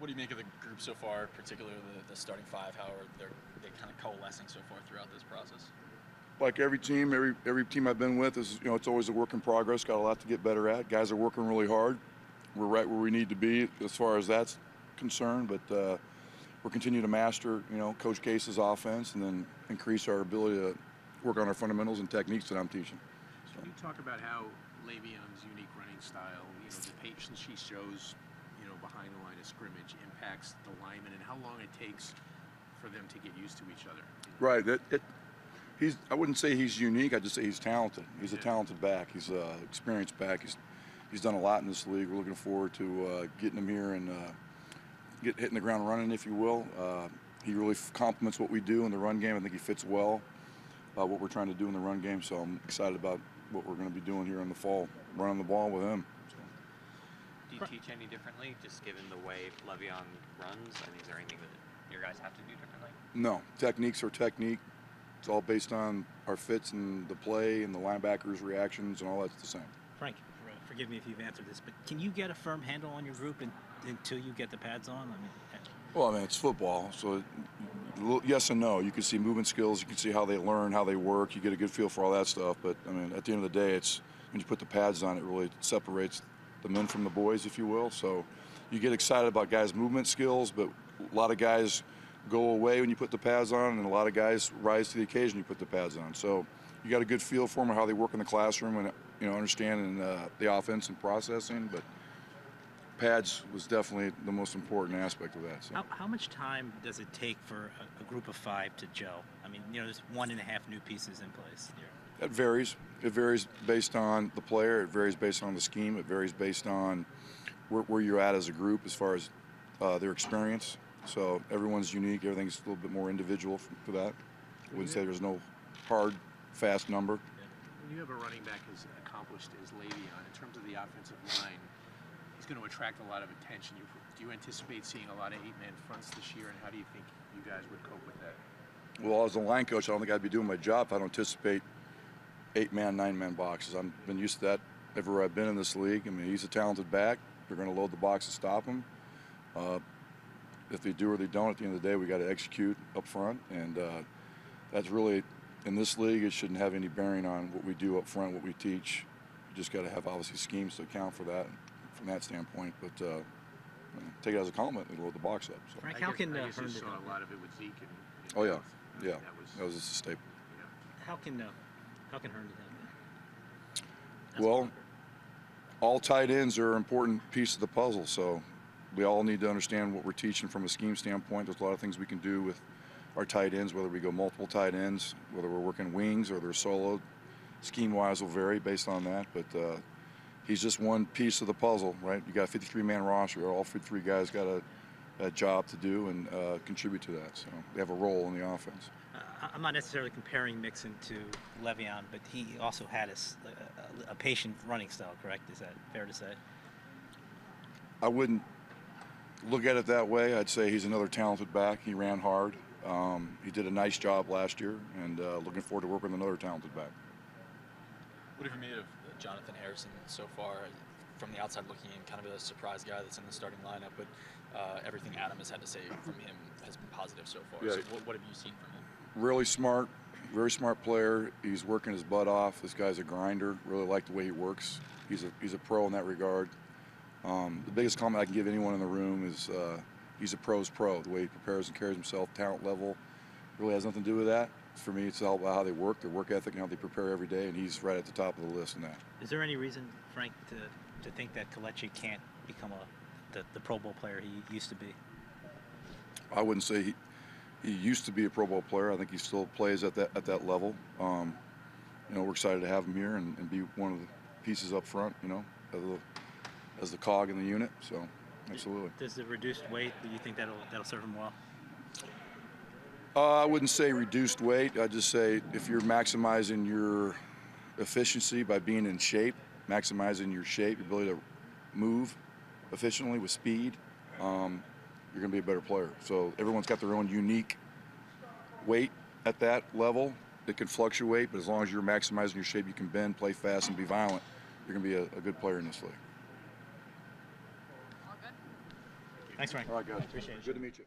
What do you make of the group so far, particularly the starting five? How are they kind of coalescing so far throughout this process? Like every team, every team I've been with is, it's always a work in progress. Got a lot to get better at. Guys are working really hard. We're right where we need to be as far as that's concerned, but we're continuing to master, Coach Case's offense, and then increase our ability to work on our fundamentals and techniques that I'm teaching. Can you talk about how Le'Veon's unique running style, the patience he shows, behind the line of scrimmage impacts the linemen, and how long it takes for them to get used to each other? Right. I wouldn't say he's unique. I'd just say he's talented. He's a talented back. He's an experienced back. He's done a lot in this league. We're looking forward to getting him here and hitting the ground running, if you will. He really complements what we do in the run game. I think he fits well what we're trying to do in the run game. So I'm excited about what we're going to be doing here in the fall, running the ball with him. So. Do you teach any differently, just given the way Le'Veon runs? I mean, is there anything that your guys have to do differently? No. Techniques are technique. It's all based on our fits and the play and the linebackers' reactions, and all that's the same. Frank, forgive me if you've answered this, but can you get a firm handle on your group until you get the pads on? Well, it's football, so yes and no. You can see movement skills. You can see how they learn, how they work. You get a good feel for all that stuff. But, at the end of the day, it's when you put the pads on, it really separates the men from the boys, if you will. So you get excited about guys' movement skills, but a lot of guys go away when you put the pads on, and a lot of guys rise to the occasion you put the pads on. So you got a good feel for them, how they work in the classroom, and understanding the offense and processing. But pads was definitely the most important aspect of that. So. How much time does it take for a group of five to gel? There's 1.5 new pieces in place here. That varies. It varies based on the player. It varies based on the scheme. It varies based on where you're at as a group as far as their experience. So everyone's unique. Everything's a little bit more individual for that. I wouldn't say there's no hard, fast number. When you have a running back as accomplished as Le'Veon, in terms of the offensive line, he's going to attract a lot of attention. Do you anticipate seeing a lot of 8-man fronts this year, and how do you think you guys would cope with that? Well, as a line coach, I don't think I'd be doing my job if I don't anticipate 8-man, 9-man boxes. I've been used to that everywhere I've been in this league. He's a talented back. They're going to load the box to stop him. If they do or they don't, at the end of the day, we got to execute up front, and that's really, in this league, it shouldn't have any bearing on what we do up front, what we teach. You just got to have, obviously, schemes to account for that from that standpoint, but take it as a compliment. They load the box up. So. Frank, how can I guess you saw a lot of it with Zeke. Oh, yeah. That was just a staple. Yeah. How can Herndon have that? Well, all tight ends are an important piece of the puzzle, so we all need to understand what we're teaching from a scheme standpoint. There's a lot of things we can do with our tight ends, whether we go multiple tight ends, whether we're working wings or they're solo. Scheme-wise will vary based on that, but he's just one piece of the puzzle, right? You got a 53-man roster. All 53 guys got a job to do and contribute to that, so they have a role in the offense. I'm not necessarily comparing Mixon to Le'Veon, but he also had a patient running style, correct? Is that fair to say? I wouldn't look at it that way. I'd say he's another talented back. He ran hard. He did a nice job last year, and looking forward to working with another talented back. What have you made of Jonathan Harrison so far? From the outside looking in, kind of a surprise guy that's in the starting lineup, but everything Adam has had to say from him has been positive so far. Yeah. So what have you seen from him? Really smart, very smart player. He's working his butt off. This guy's a grinder. Really like the way he works. He's a pro in that regard. The biggest comment I can give anyone in the room is he's a pro's pro. The way he prepares and carries himself, talent level, really has nothing to do with that. For me, it's all about how they work, their work ethic, and how they prepare every day, and he's right at the top of the list in that. Is there any reason, Frank, to think that Kelechi can't become the Pro Bowl player he used to be? I wouldn't say he used to be a Pro Bowl player. I think he still plays at that level. We're excited to have him here and be one of the pieces up front, as the cog in the unit. So, absolutely. Does the reduced weight, do you think that'll serve him well? I wouldn't say reduced weight. I'd just say if you're maximizing your efficiency by being in shape, maximizing your shape, your ability to move efficiently with speed, you're going to be a better player. So everyone's got their own unique weight at that level. It can fluctuate, but as long as you're maximizing your shape, you can bend, play fast, and be violent, you're going to be a good player in this league. Thanks, Frank. All right, guys. Appreciate it. Good to meet you.